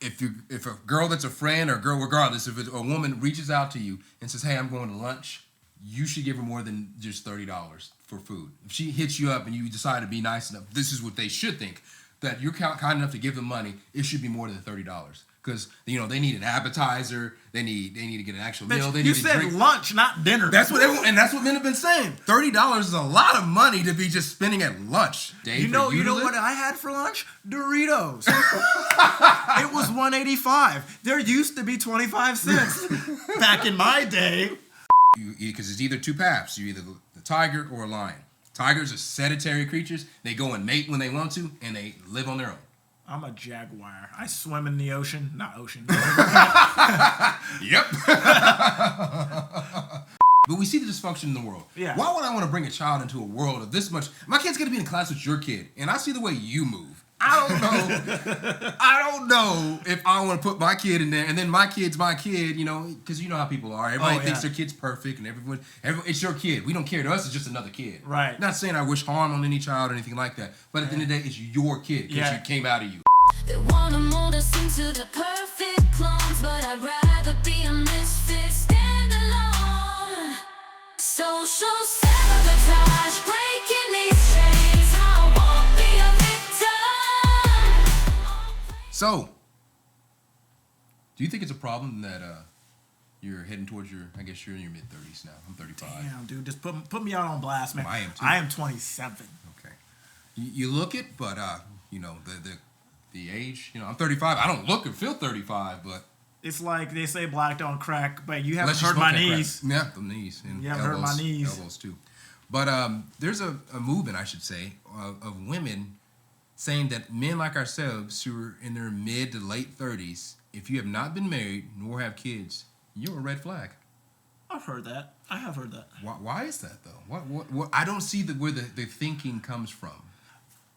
if a girl that's a friend or a girl, regardless, if a woman reaches out to you and says, "Hey, I'm going to lunch," you should give her more than just $30 for food. If she hits you up and you decide to be nice enough, this is what they should think, that you're kind enough to give them money. It should be more than $30 because they need an appetizer. They need to get an actual meal. They need to drink. Lunch, not dinner. That's what that's what men have been saying. $30 is a lot of money to be just spending at lunch. Dave, you know what I had for lunch? Doritos. It was $1.85. There used to be 25 cents back in my day. Because it's either two paths. You're either the tiger or a lion. Tigers are sedentary creatures. They go and mate when they want to, and they live on their own. I'm a jaguar. I swim in the ocean. Not ocean. Yep. But we see the dysfunction in the world. Yeah. Why would I want to bring a child into a world of this much? My kid's going to be in class with your kid, and I see the way you move. I don't know if I want to put my kid in there, and then my kid's my kid, because you know how people are. Everybody thinks their kid's perfect, and everyone, it's your kid. We don't care. To us, it's just another kid. Right. Not saying I wish harm on any child or anything like that, but at the end of the day, it's your kid because it came out of you. They wanna mold us into the perfect clones, but I'd rather be a misfit, stand alone. Social sabotage, breaking these chains. I won't be a victim. So, do you think it's a problem that you're heading towards you're in your mid-30s now? I'm 35. Damn, dude, just put me out on blast, man. I am too. I am 27. Okay. You look it, but the age, I'm 35. I don't look and feel 35, but it's like they say black don't crack, but you haven't you hurt my knees. Yeah, the knees and you haven't hurt my knees. Elbows too. But there's a movement, I should say, of women saying that men like ourselves who are in their mid to late 30s, if you have not been married nor have kids, you're a red flag. I've heard that. I have heard that. Why is that though? What I don't see where the thinking comes from.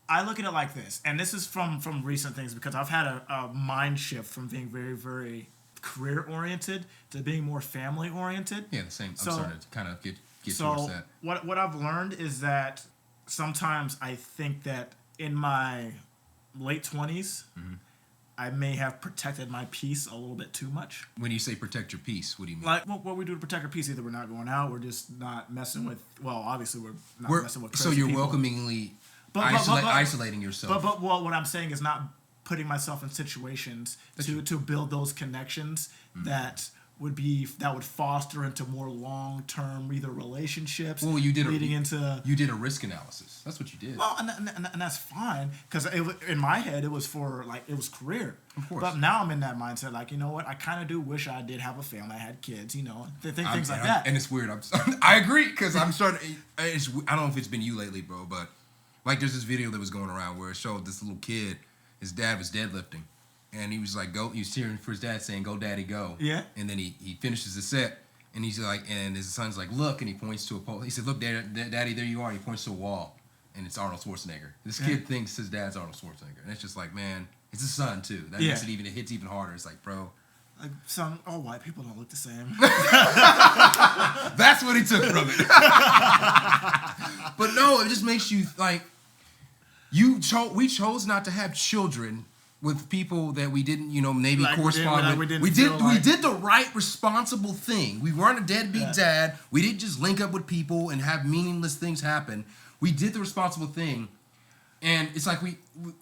I look at it like this, and this is from recent things because I've had a mind shift from being very, very career-oriented to being more family-oriented. Yeah, the same. I'm starting to kind of get so towards that. What I've learned is that sometimes I think that in my late 20s, I may have protected my peace a little bit too much. When you say protect your peace, what do you mean? Like what we do to protect our peace, either we're not going out, we're just not messing with, obviously we're not messing with crazy So you're people. welcomingly isolating yourself. But what I'm saying is not putting myself in situations to build those connections that would foster into more long-term either relationships. Well, you did a risk analysis. That's what you did. Well, and that's fine because in my head it was career. Of course. But now I'm in that mindset, like, you know what? I kind of do wish I did have a family. I had kids, things like that. And it's weird. I agree because I'm starting. I don't know if it's been you lately, bro, but like there's this video that was going around where it showed this little kid. His dad was deadlifting. And he was like, go. He was cheering for his dad, saying, "Go, daddy, go." Yeah. And then he finishes the set, and he's like, and his son's like, "Look," and he points to a pole. He said, "Look, daddy, there you are." And he points to a wall, and it's Arnold Schwarzenegger. This kid thinks his dad's Arnold Schwarzenegger, and it's just like, man, it's his son too. That makes it hits even harder. It's like, bro, like all white people don't look the same. That's what he took from it. But no, it just makes you like, we chose not to have children with people that we didn't, maybe correspond with. We did the right, responsible thing. We weren't a deadbeat dad. We didn't just link up with people and have meaningless things happen. We did the responsible thing. And it's like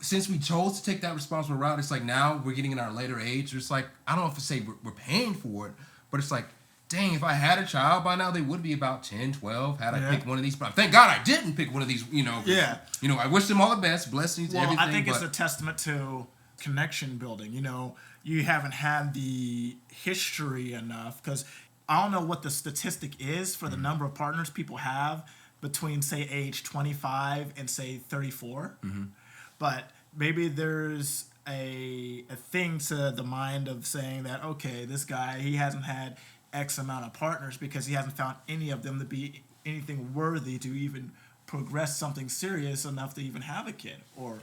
since we chose to take that responsible route, it's like now we're getting in our later age. It's like, I don't know if to say we're paying for it, but it's like, dang, if I had a child by now, they would be about 10, 12, had I picked one of these. But thank God I didn't pick one of these, I wish them all the best, blessings, everything. I think it's a testament to connection building. You haven't had the history enough because I don't know what the statistic is for the number of partners people have between, say, age 25 and, say, 34. But maybe there's a thing to the mind of saying that, okay, this guy, he hasn't had X amount of partners because he hasn't found any of them to be anything worthy to even progress something serious enough to even have a kid or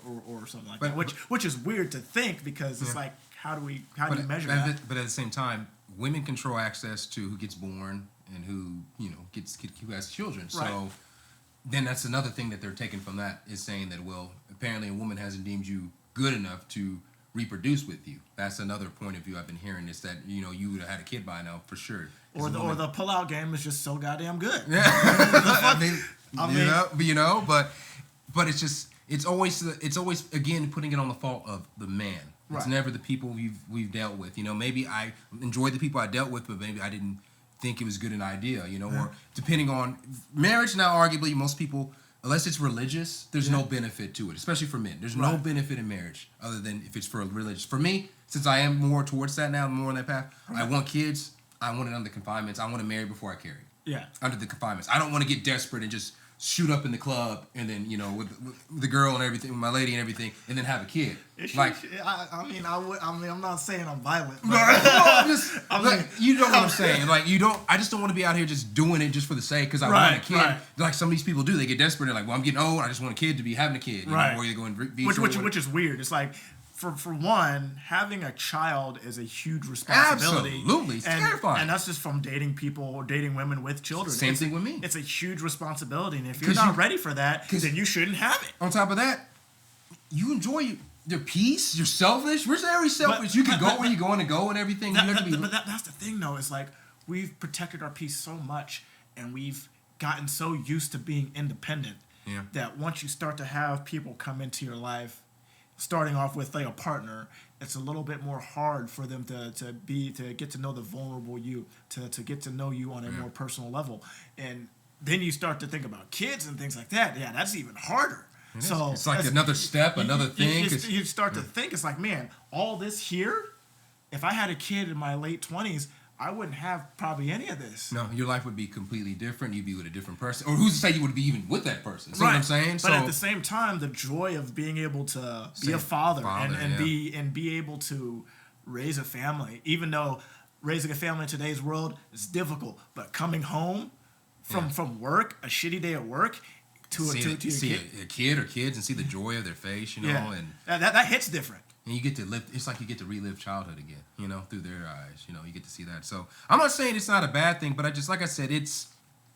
something like that, which is weird to think because it's like, how do you measure that? But at the same time, women control access to who gets born and who who has children. Right. So then that's another thing that they're taking from that is saying that, well, apparently a woman hasn't deemed you good enough to reproduce with you. That's another point of view I've been hearing, is that, you know, you would have had a kid by now for sure. Or the pull-out game is just so goddamn good. Yeah. But it's always again putting it on the fault of the man. It's never the people we've dealt with. You know, maybe I enjoyed the people I dealt with, but maybe I didn't think it was good an idea. You know, or depending on marriage now, arguably most people, unless it's religious, there's no benefit to it, especially for men. There's no benefit in marriage other than if it's for religious. For me, since I am more towards that now, more on that path, I want kids. I want it under confinements. I want to marry before I carry. Yeah. Under the confinements. I don't want to get desperate and just shoot up in the club and then, you know, with the girl and everything, with my lady and everything, and then have a kid. I'm not saying I'm violent. But you know what I'm saying. Like, I just don't want to be out here just doing it just for the sake, because I want a kid. Right. Like some of these people do. They get desperate and like, well, I'm getting old. I just want a kid to be having a kid. You know, or you go and which is weird. It's like, for one, having a child is a huge responsibility. Absolutely. It's terrifying. And that's just from dating people or dating women with children. Same thing with me. It's a huge responsibility. And if you're not ready for that, then you shouldn't have it. On top of that, you enjoy your peace. You're selfish. We're very selfish. You can go where you want to go and everything. But that's the thing, though. It's like we've protected our peace so much, and we've gotten so used to being independent that once you start to have people come into your life, starting off with like a partner, it's a little bit more hard for them to get to know the vulnerable you, to get to know you on a more personal level. And then you start to think about kids and things like that. Yeah, that's even harder. So it's like another step, another thing. You start to think, it's like, man, all this here, if I had a kid in my late 20s, I wouldn't have probably any of this. No, your life would be completely different. You'd be with a different person. Or who's to say you would be even with that person? See what I'm saying? But at the same time, the joy of being able to be a father and be able to raise a family, even though raising a family in today's world is difficult, but coming home from work, a shitty day at work, see a kid or kids and see the joy of their face, you know, and that hits different. And you get to live. It's like you get to relive childhood again, you know, through their eyes. You know, you get to see that. So I'm not saying it's not a bad thing, but like I said,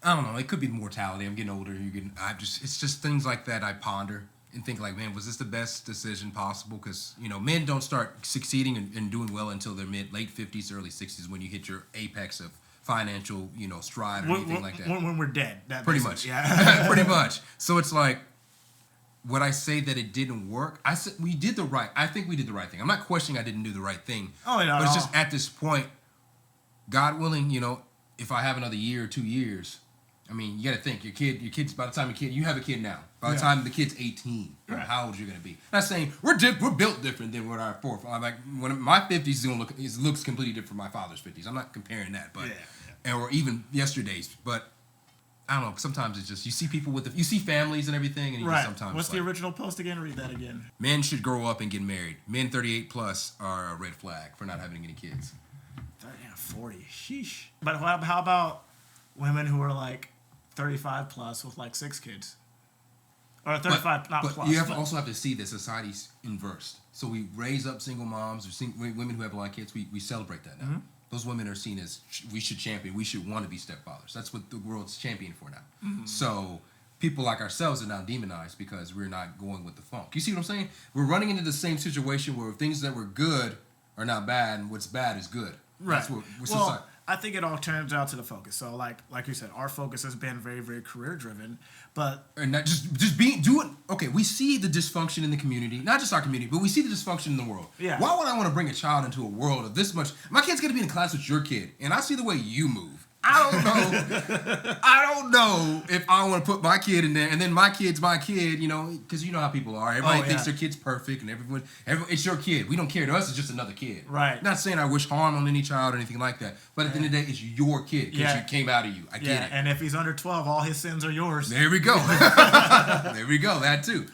I don't know. It could be mortality. I'm getting older. It's just things like that I ponder and think like, man, was this the best decision possible? Because, you know, men don't start succeeding and doing well until their late 50s, early 60s, when you hit your apex of financial, you know, stride or anything like that. When we're dead. Pretty much. Yeah. Pretty much. So it's like, would I say that it didn't work? I think we did the right thing. I'm not questioning I didn't do the right thing. Oh, no. But it's just at this point, God willing, you know, if I have another year or 2 years, I mean, you got to think, your kid's, by the time you have a kid now, by the time the kid's 18, how old you're going to be. Not saying we're built different than what our forefathers. Like, when my 50s is going to looks completely different from my father's 50s. I'm not comparing that, but or even yesterday's, but I don't know. Sometimes it's just you see people you see families and everything, and you just sometimes. What's the original post again? Read that again. Men should grow up and get married. Men 38 plus are a red flag for not having any kids. 40, sheesh. But how about women who are like 35 plus with like 6 kids, or 35 but plus? You also have to see that society's inversed. So we raise up single moms or women who have a lot of kids. We celebrate that now. Mm-hmm. Those women are seen as we should champion. We should want to be stepfathers. That's what the world's championing for now. Mm-hmm. So people like ourselves are now demonized because we're not going with the funk. You see what I'm saying? We're running into the same situation where things that were good are not bad, and what's bad is good. Right. That's I think it all turns out to the focus. So like you said, our focus has been very, very career driven, but not just do it. Okay, we see the dysfunction in the community, not just our community, but we see the dysfunction in the world. Yeah. Why would I want to bring a child into a world of this much? My kid's gonna be in class with your kid, and I see the way you move. I don't know if I want to put my kid in there, and then my kid's my kid, you know, because you know how people are. Everybody thinks their kid's perfect, and everyone, it's your kid. We don't care. To us, it's just another kid. Right. Not saying I wish harm on any child or anything like that, but at the end of the day, it's your kid because it came out of you. I get it. And if he's under 12, all his sins are yours. There we go. There we go. That too.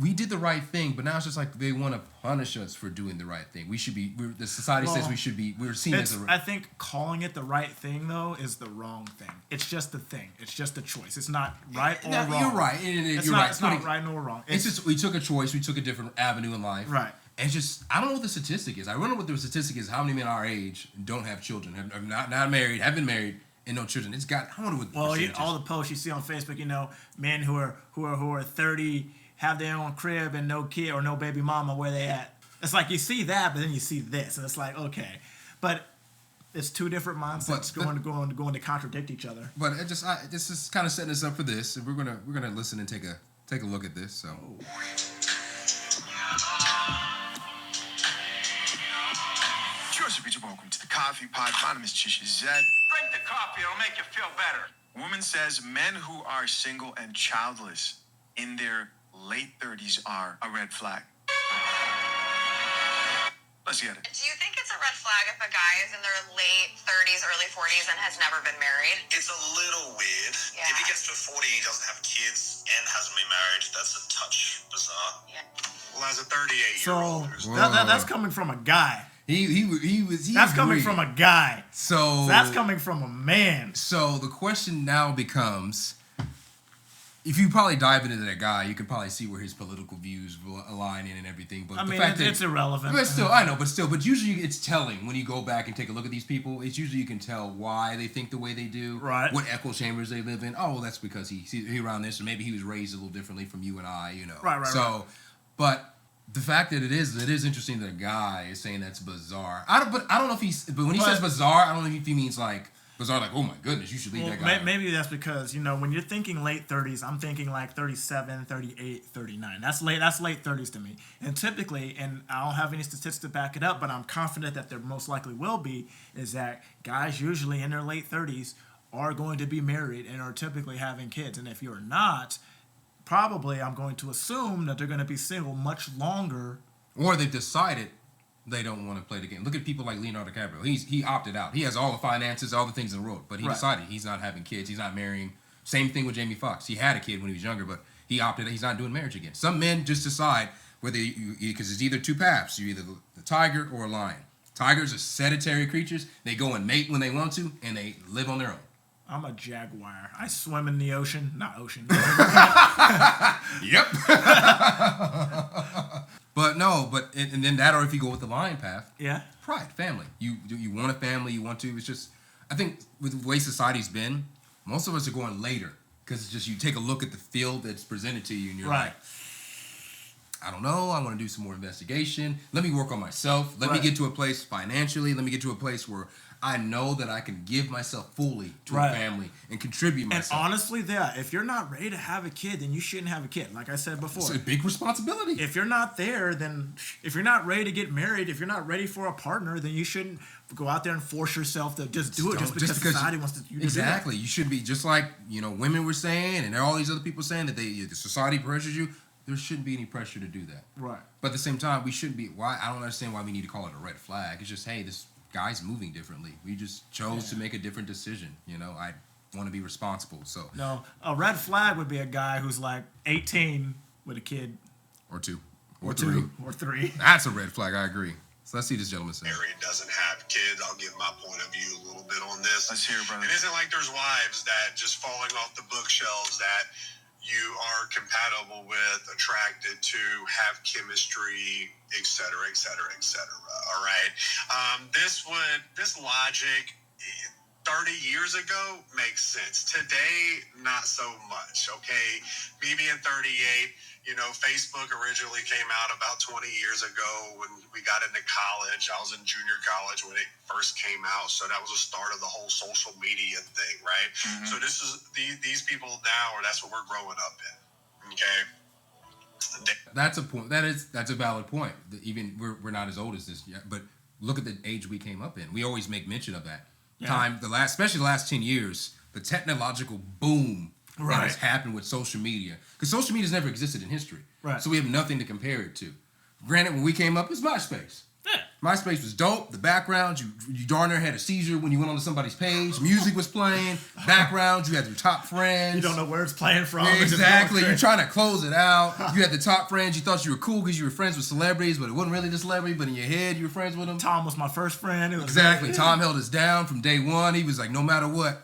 We did the right thing, but now it's just like they want to punish us for doing the right thing. The society says we're seen as I think calling it the right thing, though, is the wrong thing. It's just a thing. It's just a choice. It's not right or wrong. You're right. It's not right nor wrong. It's just, we took a choice. We took a different avenue in life. Right. And it's just, I don't know what the statistic is. I don't know what the statistic is, how many men our age don't have children, have not married, have been married, and no children. I don't know what the all the posts you see on Facebook, you know, men who are 30 have their own crib and no kid or no baby mama, where they at? It's like you see that, but then you see this, and it's like, okay, but it's two different mindsets going to contradict each other. But this is kind of setting us up for this, and we're gonna listen and take a look at this. So. Welcome to the Coffee Pod. My name is Chisha Zed. Drink the coffee, it'll make you feel better. Woman says men who are single and childless in their late 30s are a red flag. Let's get it. Do you think it's a red flag if a guy is in their late 30s, early 40s and has never been married? It's a little weird. Yeah. If he gets to 40 and he doesn't have kids and hasn't been married, that's a touch bizarre. Yeah. Well, as a 38-year-old... So, that's coming from a guy. That's coming from a guy. So that's coming from a man. So the question now becomes, if you probably dive into that guy, you can probably see where his political views align in and everything. But the fact it's irrelevant. But still, I know, but usually it's telling when you go back and take a look at these people. It's usually you can tell why they think the way they do, right? What echo chambers they live in. Oh, well, that's because he around this, or maybe he was raised a little differently from you and I, you know. Right. So, but. The fact that it is interesting that a guy is saying that's bizarre. I don't know if but when he says bizarre, I don't know if he means like bizarre, like, oh my goodness, you should leave that guy. Maybe that's because, when you're thinking late 30s, I'm thinking like 37, 38, 39. That's late 30s to me. And typically, and I don't have any statistics to back it up, but I'm confident that there most likely will be, is that guys usually in their late 30s are going to be married and are typically having kids. And if you're not, probably I'm going to assume that they're going to be single much longer. Or they've decided they don't want to play the game. Look at people like Leonardo DiCaprio. He opted out. He has all the finances, all the things in the world, but he decided he's not having kids. He's not marrying. Same thing with Jamie Foxx. He had a kid when he was younger, but he opted out. He's not doing marriage again. Some men just decide whether because it's either two paths. You're either the tiger or a lion. Tigers are sedentary creatures. They go and mate when they want to, and they live on their own. I'm a jaguar. I swim in the ocean. Not ocean. Yep. And then that, or if you go with the lion path. Yeah. Pride, family. You want a family. You want to. It's just, I think with the way society's been, most of us are going later because it's just you take a look at the field that's presented to you and you're like, I don't know. I want to do some more investigation. Let me work on myself. Let me get to a place financially. Let me get to a place where I know that I can give myself fully to a family and contribute myself. And honestly, if you're not ready to have a kid, then you shouldn't have a kid. Like I said before. It's a big responsibility. If you're not there, then if you're not ready to get married, if you're not ready for a partner, then you shouldn't go out there and force yourself to just do it just because society wants you to do it. Exactly. You should be just like, women were saying and all these other people saying that the society pressures you. There shouldn't be any pressure to do that. Right. But at the same time, we shouldn't be. I don't understand why we need to call it a red flag. It's just, hey, this guy's moving differently. We just chose to make a different decision. I want to be responsible. So no, a red flag would be a guy who's like 18 with a kid, or two, or three. That's a red flag. I agree. So let's see this gentleman say. Married, doesn't have kids. I'll give my point of view a little bit on this. Let's hear it, brother. It isn't like there's wives that just falling off the bookshelves that you are compatible with, attracted to, have chemistry, et cetera, et cetera, et cetera. All right. This logic 30 years ago makes sense. Today, not so much. Okay. Me being 38, Facebook originally came out about 20 years ago when we got into college. I was in junior college when it first came out. So that was the start of the whole social media thing, right? Mm-hmm. So this is these people now, or that's what we're growing up in. Okay. That's a point. That's a valid point. Even we're not as old as this yet, but look at the age we came up in. We always make mention of that time. Especially the last 10 years, the technological boom that has happened with social media. Because social media has never existed in history. Right. So we have nothing to compare it to. Granted, when we came up, it was MySpace. Yeah. MySpace was dope. The background, you darn near had a seizure when you went onto somebody's page. Music was playing. Background, you had your top friends. You don't know where it's playing from. Yeah, exactly. You're trying to close it out. You had the top friends. You thought you were cool because you were friends with celebrities, but it wasn't really the celebrity, but in your head, you were friends with them. Tom was my first friend. Exactly. Tom held us down from day one. He was like, no matter what,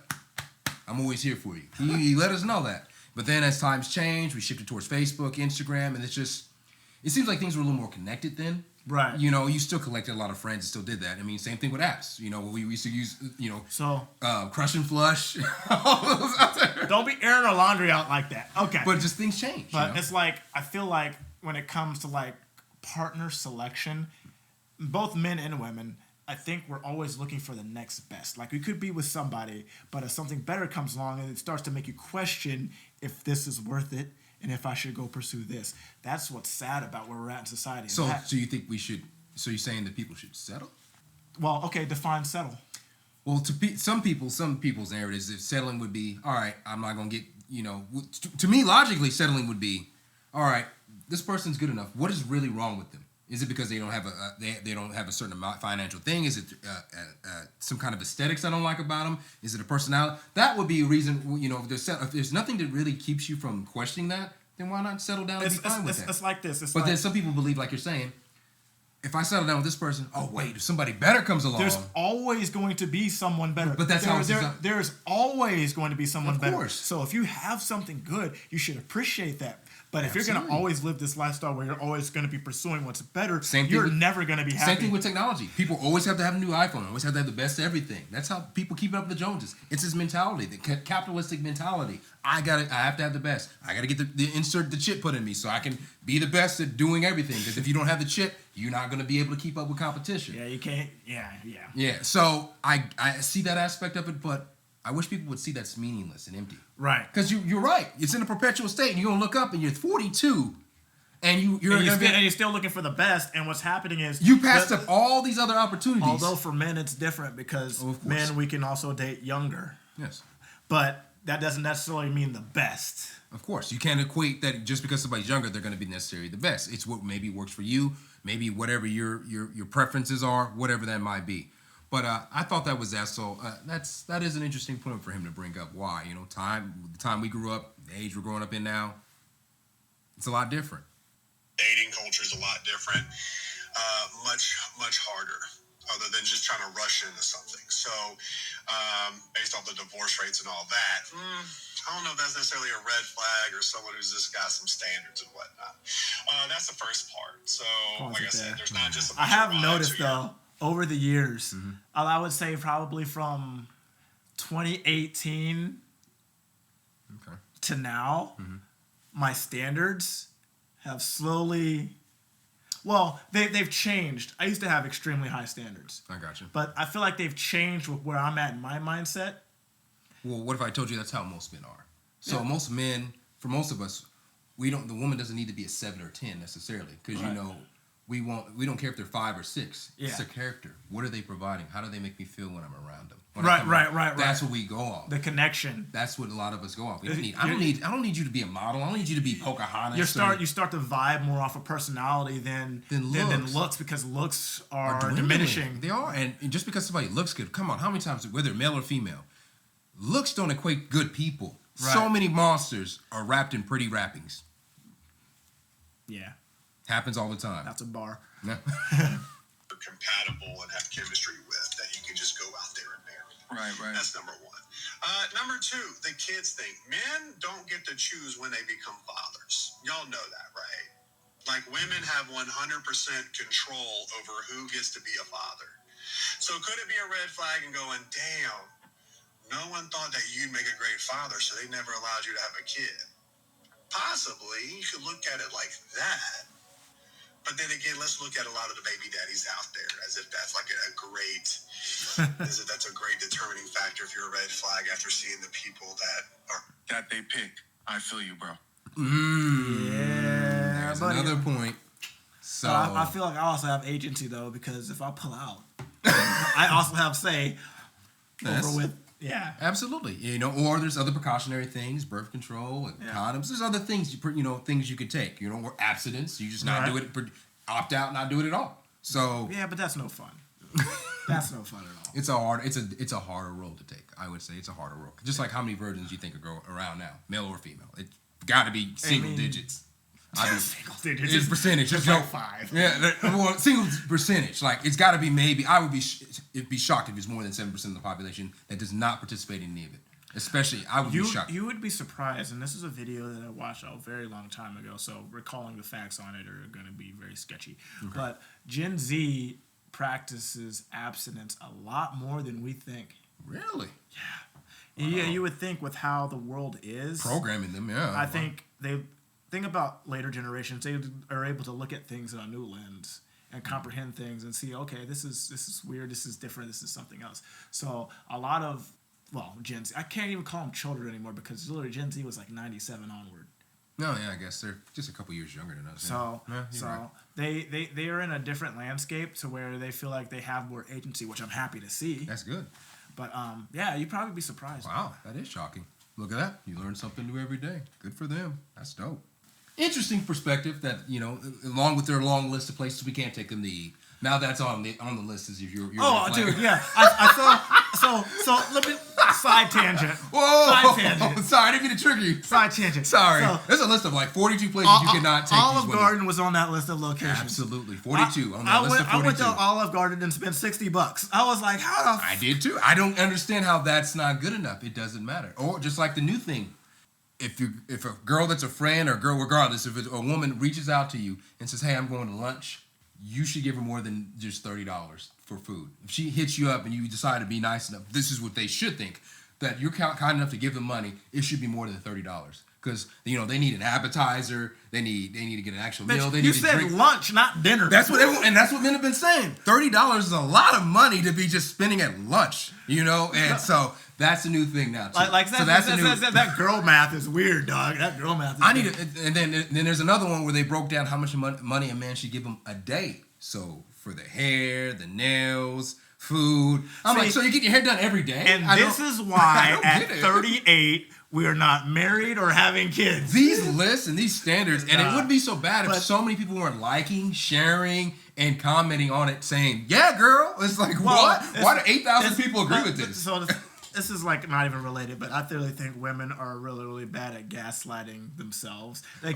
I'm always here for you. He let us know that. But then as times changed, we shifted towards Facebook, Instagram, and it seems like things were a little more connected then. Right. You still collected a lot of friends and still did that. I mean, same thing with apps. We used to use, Crush and Flush. Don't be airing our laundry out like that. Okay. But just things change. But it's like, I feel like when it comes to like partner selection, both men and women, I think we're always looking for the next best. Like we could be with somebody, but if something better comes along and it starts to make you question if this is worth it and if I should go pursue this. That's what's sad about where we're at in society. So you think we should? So you're saying that people should settle? Well, okay, define settle. Well, some people's narrative is if settling would be, all right, I'm not gonna get, to me logically settling would be, all right, this person's good enough. What is really wrong with them? Is it because they don't have they don't have a certain amount financial thing? Is it some kind of aesthetics I don't like about them? Is it a personality? That would be a reason. If there's nothing that really keeps you from questioning that, then why not settle down and be fine with that? It's like this. Then some people believe, like you're saying, if I settle down with this person, oh wait, if somebody better comes along, there's always going to be someone better. But that's how it's designed. There's always going to be someone better. Of course. So if you have something good, you should appreciate that. But if Absolutely. you're going to always live this lifestyle where you're always going to be pursuing what's better, you're never going to be happy. Same thing with technology. People always have to have a new iPhone. Always have to have the best of everything. That's how people keep up with the Joneses. It's this mentality, the capitalistic mentality. I have to have the best. I got to get the chip put in me so I can be the best at doing everything. Because if you don't have the chip, you're not going to be able to keep up with competition. Yeah, you can't. Yeah. Yeah. So I see that aspect of it, but I wish people would see that's meaningless and empty. Right. Because you're right. It's in a perpetual state, and you're gonna look up, and you're 42, and you're still looking for the best. And what's happening is you passed up all these other opportunities. Although for men it's different because men we can also date younger. Yes. But that doesn't necessarily mean the best. Of course, you can't equate that just because somebody's younger, they're going to be necessarily the best. It's what maybe works for you, maybe whatever your preferences are, whatever that might be. But I thought that was that. So that is an interesting point for him to bring up. Why? The time we grew up, the age we're growing up in now, it's a lot different. Dating culture is a lot different, much harder, other than just trying to rush into something. So, based off the divorce rates and all that, I don't know if that's necessarily a red flag or someone who's just got some standards and whatnot. That's the first part. So, like I said, there's not just. I have noticed though. Over the years, I would say probably from 2018 to now, my standards have slowly, they've changed. I used to have extremely high standards. I got you. But I feel like they've changed with where I'm at in my mindset. Well, what if I told you that's how most men are? So most men, for most of us, the woman doesn't need to be a 7 or 10 necessarily, because we don't care if they're 5 or 6. Yeah. It's their character. What are they providing? How do they make me feel when I'm around them? Right. That's what we go off. The connection. That's what a lot of us go off. I don't need you to be a model. I don't need you to be Pocahontas. You start to vibe more off of personality than looks, because looks are diminishing. They are, and just because somebody looks good, come on, how many times, whether male or female, looks don't equate good people. Right. So many monsters are wrapped in pretty wrappings. Yeah. Happens all the time. That's a bar. Yeah. Compatible and have chemistry with that you can just go out there and marry. Right. That's number one. Number two, the kids thing. Men don't get to choose when they become fathers. Y'all know that, right? Like women have 100% control over who gets to be a father. So could it be a red flag and going, damn, no one thought that you'd make a great father, so they never allowed you to have a kid? Possibly. You could look at it like that. But then again, let's look at a lot of the baby daddies out there as if that's like that's a great determining factor if you're a red flag after seeing the people that they pick. I feel you, bro. Yeah. There's another point. So I feel like I also have agency though, because if I pull out, I also have say over with. Yeah, absolutely. Or there's other precautionary things, birth control and condoms. There's other things things you could take. Or abstinence. You just not do it, opt out, not do it at all. So yeah, but that's no fun. That's no fun at all. It's a harder role to take. I would say it's a harder role. Just like how many virgins you think are around now, male or female. It's got to be single digits. Single digits. It's percentage. Just like 5. Yeah, single percentage. Like it's got to be maybe. I would be shocked if it's more than 7% of the population that does not participate in any of it. Especially, I would be shocked. You would be surprised, and this is a video that I watched a very long time ago, so recalling the facts on it are going to be very sketchy. Okay. But Gen Z practices abstinence a lot more than we think. Really? Yeah. Wow. Yeah, you would think with how the world is. Programming them, yeah. I think think about later generations. They are able to look at things in a new lens and comprehend things and see, okay, this is weird, this is different, this is something else. So a lot of, well, Gen Z, I can't even call them children anymore because literally Gen Z was like 97 onward. No, yeah, I guess they're just a couple years younger than us. So, right. they are in a different landscape to where they feel like they have more agency, which I'm happy to see. That's good. But yeah, you'd probably be surprised. Wow, that is shocking. Look at that. You learn something new every day. Good for them. That's dope. Interesting perspective that, you know, along with their long list of places we can't take them to eat. Now that's on the list is your oh, dude, yeah. I saw. So let me side tangent. Whoa! Side tangent. Sorry, I didn't mean to trigger you. Side tangent. Sorry. So, there's a list of like 42 places you cannot take. Olive Garden was on that list of locations. Absolutely, 42 on that list of 42. I went to Olive Garden and spent $60. I was like, how the? I did too. I don't understand how that's not good enough. It doesn't matter. Or just like the new thing. If a girl that's a friend or a girl, regardless, if a woman reaches out to you and says, "Hey, I'm going to lunch," you should give her more than just $30 for food. If she hits you up and you decide to be nice enough, this is what they should think, that you're kind enough to give them money. It should be more than $30 because you know they need an appetizer, they need to get an actual meal. They you need said to drink. lunch, not dinner. That's what that's what men have been saying. $30 is a lot of money to be just spending at lunch, you know, and so. That's a new thing now, too. That girl math is weird, dog. That girl math is and then there's another one where they broke down how much money a man should give them a day. So for the hair, the nails, food. I'm like, so you get your hair done every day? And this is why at 38 we are not married or having kids. These lists and these standards, and it wouldn't be so bad if so many people weren't liking, sharing, and commenting on it, saying, "Yeah, girl." It's like, what? Why do 8,000 people agree with this? So this is like not even related, but I really think women are really, really bad at gaslighting themselves. They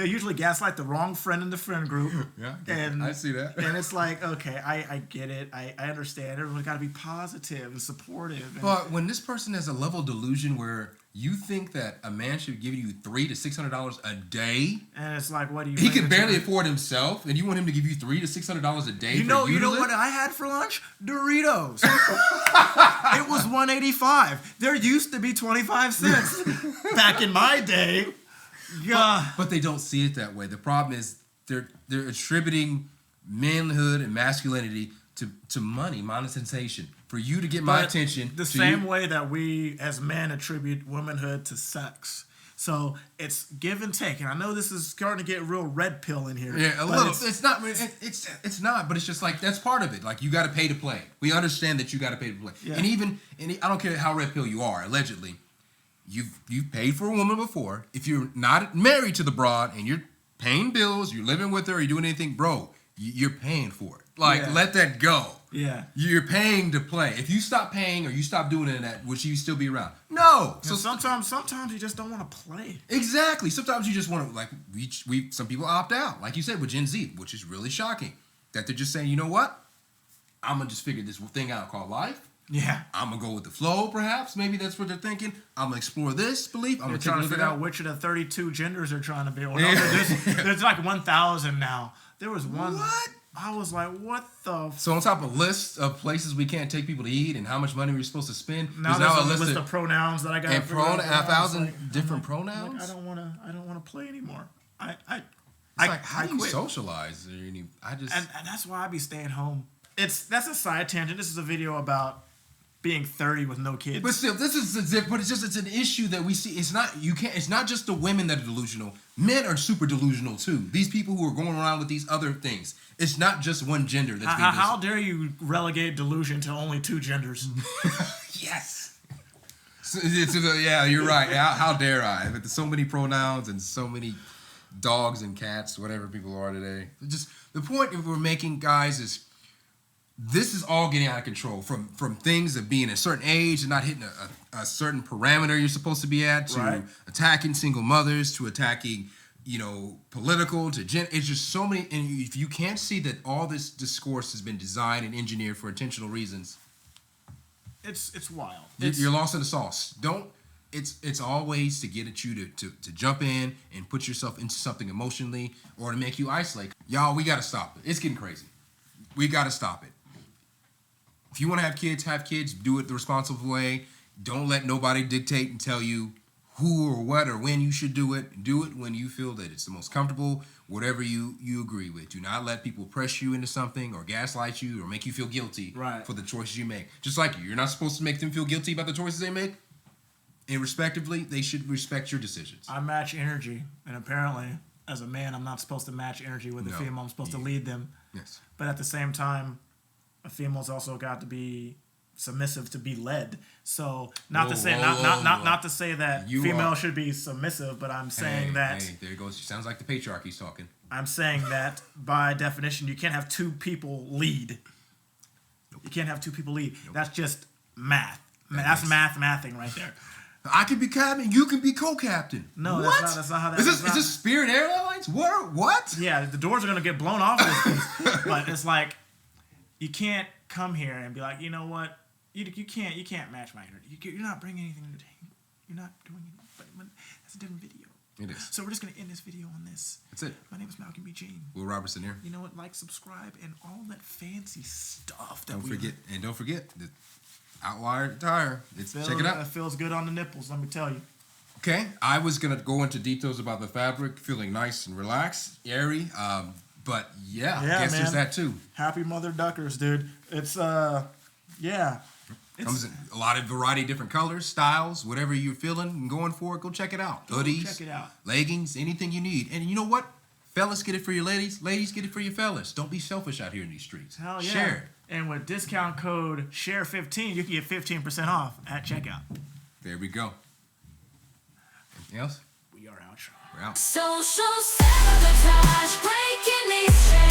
usually gaslight the wrong friend in the friend group. Yeah, and I see that. And it's like, okay, I get it. I understand. Everyone's got to be positive and supportive. But when this person has a level of delusion where you think that a man should give you $300 to $600 a day, and it's like, what do you? He can barely afford himself, and you want him to give you $300 to $600 a day. You know what I had for lunch? Doritos. It was $1.85. There used to be 25 cents back in my day. Yeah, but they don't see it that way. The problem is they're attributing manhood and masculinity to money, monetization. For you to get my attention. The same way that we as men attribute womanhood to sex. So it's give and take. And I know this is starting to get real red pill in here. Yeah, a little. It's not, but it's just like that's part of it. Like you got to pay to play. We understand that you got to pay to play. Yeah. And I don't care how red pill you are, allegedly, you've paid for a woman before. If you're not married to the broad and you're paying bills, you're living with her, or you're doing anything, bro, you're paying for it. Like, let that go. Yeah. You're paying to play. If you stop paying or you stop doing it, would you still be around? No. So sometimes you just don't want to play. Exactly. Sometimes you just want to, like, some people opt out. Like you said with Gen Z, which is really shocking. That they're just saying, you know what? I'm going to just figure this thing out called life. Yeah. I'm going to go with the flow, perhaps. Maybe that's what they're thinking. I'm going to explore this belief. They're trying to figure out which of the 32 genders they're trying to be. Well, no, there's like 1,000 now. There was one. What? I was like, what the? So on top of lists of places we can't take people to eat and how much money we're supposed to spend, there's now a list of pronouns that I got. And 1,000 different pronouns. Like, I don't want to play anymore. How do you socialize? And that's why I be staying home. That's a side tangent. This is a video about being 30 with no kids. But still, it's an issue that we see. It's not just the women that are delusional. Men are super delusional too. These people who are going around with these other things. It's not just one gender that's being how dare you relegate delusion to only two genders? Yes. Yeah, you're right. How dare I? With so many pronouns and so many dogs and cats, whatever people are today. Just the point we're making, guys, is this is all getting out of control from things of being a certain age and not hitting a certain parameter you're supposed to be at, to attacking single mothers, to attacking, political, to it's just so many. And if you can't see that all this discourse has been designed and engineered for intentional reasons, it's wild. You're lost in the sauce. It's always to get at you to jump in and put yourself into something emotionally or to make you isolate. Y'all, we got to stop it. It's getting crazy. We got to stop it. If you want to have kids, do it the responsible way. Don't let nobody dictate and tell you who or what or when you should do it. Do it when you feel that it's the most comfortable, whatever you agree with. Do not let people press you into something or gaslight you or make you feel guilty for the choices you make. Just like you're not supposed to make them feel guilty about the choices they make. And respectively, they should respect your decisions. I match energy, and apparently, as a man, I'm not supposed to match energy with a female. I'm supposed to lead them. Yes. But at the same time, a female's also got to be submissive to be led. So not to say that female should be submissive, but I'm saying that. Hey, there it goes. Sounds like the patriarchy's talking. I'm saying that by definition, you can't have two people lead. Nope. You can't have two people lead. Nope. That's just math. That's mathing right there. I can be captain. You can be co-captain. No, what? That's not how that is. Is this Spirit Airlines? What? Yeah, the doors are gonna get blown off of this piece. But it's like you can't come here and be like, you know what? You can't match my energy. You're not bringing anything to the table. You're not doing anything. But that's a different video. It is. So we're just gonna end this video on this. That's it. My name is Malcolm B. Jane. Will Robertson here. You know what? Like, subscribe, and all that fancy stuff. Don't forget the Outlier attire. Check it out. It feels good on the nipples. Let me tell you. Okay, I was gonna go into details about the fabric, feeling nice and relaxed, airy. But yeah, I guess there's that too. Happy Mother Duckers, dude. It's comes in a lot of variety, different colors, styles, whatever you're feeling and going for. Go check it out. Hoodies, check it out. Leggings, anything you need. And you know what? Fellas, get it for your ladies. Ladies, get it for your fellas. Don't be selfish out here in these streets. Hell yeah. Share it. And with discount code SHARE15, you can get 15% off at checkout. There we go. Anything else? We are out. We're out. Social sabotage, breaking these chains.